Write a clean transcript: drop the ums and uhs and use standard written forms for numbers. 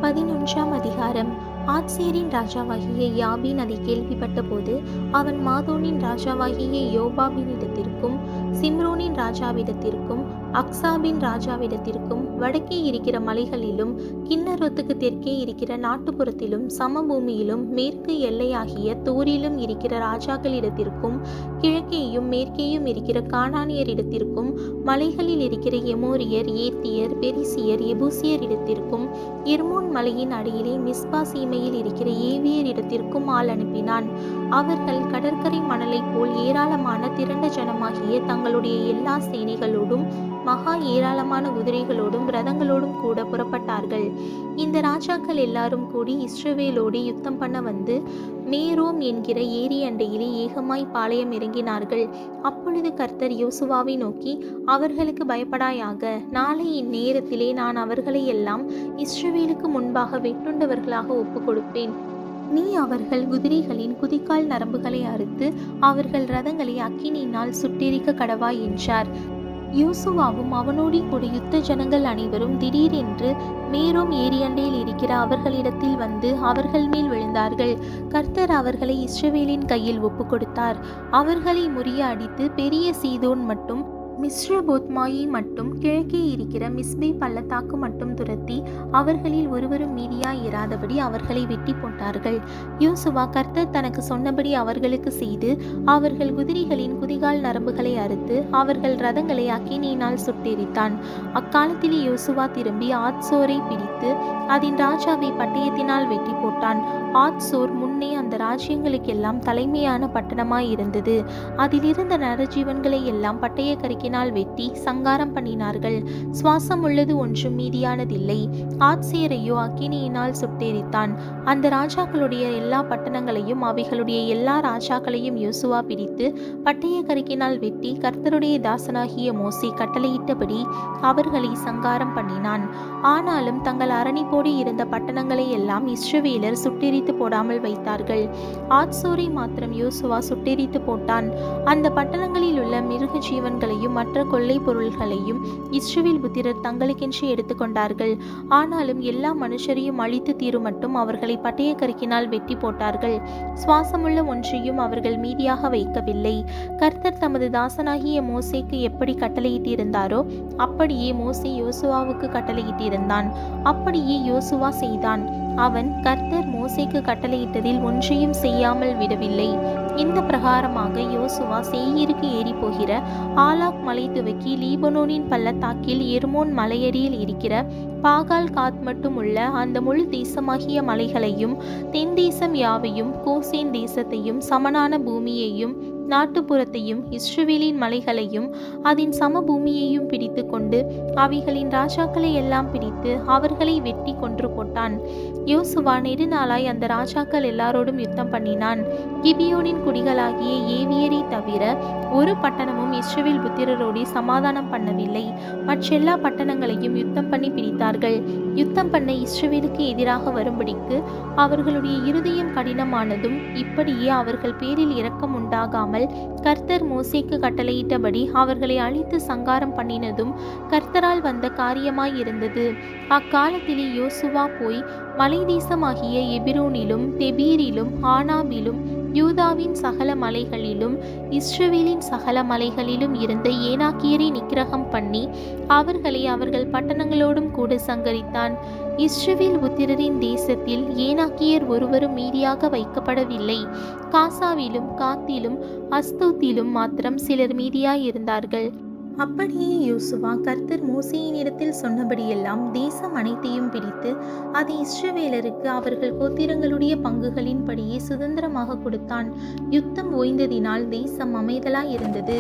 11ஆம் அதிகாரம். ஆத்சேரின் ராஜாவாகிய யாபீன் அதை கேள்விப்பட்ட போது அவன் மாதோனின் ராஜாவாகிய யோபாபினிடத்திற்கும் சிம்ரோனின் ராஜாவிடத்திற்கும் அக்சாபின் ராஜாவிடத்திற்கும் வடக்கே இருக்கிற மலைகளிலும் கின்னரொத்துக்கு தெற்கே இருக்கிற நாட்டுப்புறத்திலும் சமபூமியிலும் மேற்கு எல்லையாகிய தோரிலும் இருக்கிற ராஜாக்களிடத்திற்கும் கிழக்கேயும் மேற்கேயும் இருக்கிற கானானியரிடத்திற்கும் மலைகளில் இருக்கிற எமோரியர், ஏத்தியர், பெரிசியர், எபூசியர் இடத்திற்கும் எர்மோன் மலையின் அடியிலே மிஸ்பா சீமையில் இருக்கிற ஏவியர் இடத்திற்கும் ஆள் அனுப்பினான். அவர்கள் கடற்கரை மணலைப் போல் ஏராளமான திரண்ட ஜனமாகிய தங்களுடைய எல்லா சேனைகளோடும் மகா ஏராளமான குதிரைகளோடும் ரதங்களோடும் கூட புறப்பட்டார்கள். இந்த ராஜாக்கள் எல்லாரும் கூடி இஸ்ரவேலோடு யுத்தம் பண்ண வந்து மேரோம் என்கிற ஏரி அண்டையிலே ஏகமாய் பாளையம் இறங்கினார்கள். அப்பொழுது கர்த்தர் யோசுவாவை நோக்கி, அவர்களுக்கு பயப்படாயாக, நாளை இந்நேரத்திலே நான் அவர்களை எல்லாம் இஸ்ரவேலுக்கு முன்பாக வெட்டுண்டவர்களாக ஒப்புக் கொடுப்பேன். நீ அவர்கள் குதிரைகளின் குதிகால் நரம்புகளை அறுத்து அவர்கள் ரதங்களை அக்கினியினால் சுட்டெரிக்க கடவாய் என்றார். யோசுவாவும் அவனோடி கூட யுத்த ஜனங்கள் அனைவரும் திடீரென்று மேரோம் ஏரியண்டையில் இருக்கிற அவர்களிடத்தில் வந்து அவர்கள் மேல் விழுந்தார்கள். கர்த்தர் அவர்களை இஸ்ரவேலின் கையில் ஒப்பு கொடுத்தார். அவர்களை முறிய அடித்து பெரிய சீதோன் மட்டும் மிஸ்ரபோத்மாயி மட்டும் கிழக்கே இருக்கிற மிஸ்பே பள்ளத்தாக்கு மட்டும் துரத்தி அவர்களில் ஒருவரும் மீதியாய் இராதபடி அவர்களை வெட்டி போட்டார்கள். யோசுவா கர்த்தர் தனக்கு சொன்னபடி அவர்களுக்கு செய்து அவர்கள் குதிரைகளின் குதிகால் நரம்புகளை அறுத்து அவர்கள் ரதங்களை அக்கினியினால் சுட்டெரித்தான். அக்காலத்திலே யோசுவா திரும்பி ஆத்சோரை பிடித்து அதன் ராஜாவை பட்டயத்தினால் வெட்டி போட்டான். ஆத்சோர் முன்னே அந்த ராஜ்யங்களுக்கெல்லாம் தலைமையான பட்டணமாய் இருந்தது. அதிலிருந்த நரஜீவன்களை எல்லாம் பட்டய கருக்கினால் வெட்டி சங்காரம் பண்ணினார்கள். சுவாசம் உள்ளது ஒன்றும் மீதியானதில்லை. ஆத்சேரையோ அக்கினியினால் சுட்டெரித்தான். அந்த ராஜாக்களுடைய எல்லா பட்டணங்களையும் அவைகளுடைய எல்லா ராஜாக்களையும் யோசுவா பிடித்து பட்டய கருக்கினால் வெட்டி கர்த்தருடைய தாசனாகிய மோசே கட்டளையிட்டபடி அவர்களை சங்காரம் பண்ணினான். ஆனாலும் தங்கள் அரணிப்போடு இருந்த பட்டணங்களை எல்லாம் இஸ்ரவேலர் சுட்டெரித்து போடாமல் வைத்தார்கள். ஆத்சோரை மாத்திரம் யோசுவா சுட்டெரித்து போட்டான். அந்த பட்டணங்களில் உள்ள மிருக ஜீவன்களையும் மற்ற கொள்ளை பொருள்களையும் இஸ்ரவேல் புத்திரர் தங்களுக்கென்று எடுத்துக்கொண்டார்கள். ஆனாலும் எல்லா மனுஷரையும் அழித்து தீரும் மட்டும் அவர்களை பட்டய கருக்கினால் வெட்டி போட்டார்கள். சுவாசமுள்ள ஒன்றையும் அவர்கள் மீதியாக வைக்கவில்லை. கர்த்தர் தமது தாசனாகிய மோசேக்கு எப்படி கட்டளையிட்டிருந்தாரோ அப்படியே மோசே யோசுவாவுக்கு கட்டளையிட்டிருந்தான். அப்படியே யோசுவா செய்தான். அவன் கர்த்தர் மோசேக்கு கட்டளையிட்டதில் ஒன்றையும் செய்யாமல் விடவில்லை. இந்த பிரகாரமாக யோசுவா சேயீருக்கு ஏறி போகிற ஆலாக் மலை துவக்கி லீபனோனின் பள்ளத்தாக்கில் எர்மோன் மலையடியில் இருக்கிற பாகால் காத் மட்டும் உள்ள அந்த முழு தேசமாகிய மலைகளையும் தென் தேசம் யாவையும் கோசேன் தேசத்தையும் சமனான பூமியையும் நாட்டுப்புறத்தையும் இஸ்ரவேலின் மலைகளையும் அதன் சமபூமியையும் பிடித்து கொண்டு அவைகளின் ராஜாக்களை எல்லாம் பிடித்து அவர்களை வெட்டி கொன்று போட்டான். யோசுவா நெடுநாளாய் அந்த ராஜாக்கள் எல்லாரோடும் யுத்தம் பண்ணினான். கிபியோனின் குடிகளாகிய ஏவியரை தவிர ஒரு பட்டணமும் இஸ்ரவேல் புத்திரரோடு சமாதானம் பண்ணவில்லை. மற்றெல்லா பட்டணங்களையும் யுத்தம் பண்ணி பிடித்தார்கள். யுத்தம் பண்ண இஸ்ரவேலுக்கு எதிராக வரும்படிக்கு அவர்களுடைய இருதயம் கடினமானதும் இப்படியே அவர்கள் பேரில் இரக்கம் உண்டாகாமல் கர்த்தர் மோசேக்கு கட்டளையிட்டபடி அவர்களை அழித்து சங்காரம் பண்ணினதும் கர்த்தரால் வந்த காரியமாய் இருந்தது. அக்காலத்திலே யோசுவா போய் மலை தேசமாகிய எபிரோனிலும் தெபீரிலும் ஆனாபிலும் யூதாவின் சகல மலைகளிலும் இஸ்ரவேலின் சகல மலைகளிலும் இருந்த ஏனாக்கியரை நிக்கிரகம் பண்ணி அவர்களை அவர்கள் பட்டணங்களோடும் கூட சங்கரித்தான். இஸ்ரவேல் புத்திரரின் தேசத்தில் ஏனாக்கியர் ஒருவரும் மீதியாக வைக்கப்படவில்லை. காசாவிலும் காத்திலும் அஸ்தோத்திலும் மாத்திரம் சிலர் மீதியாய் இருந்தார்கள். அப்படியே யோசுவா கர்த்தர் மோசேயினிடத்தில் சொன்னபடியெல்லாம் தேசம் அனைத்தையும் பிடித்து அதை இஸ்ரவேலருக்கு அவர்கள் கோத்திரங்களுடைய பங்குகளின்படியே சுதந்திரமாக கொடுத்தான். யுத்தம் ஓய்ந்ததினால் தேசம் அமைதலாய் இருந்தது.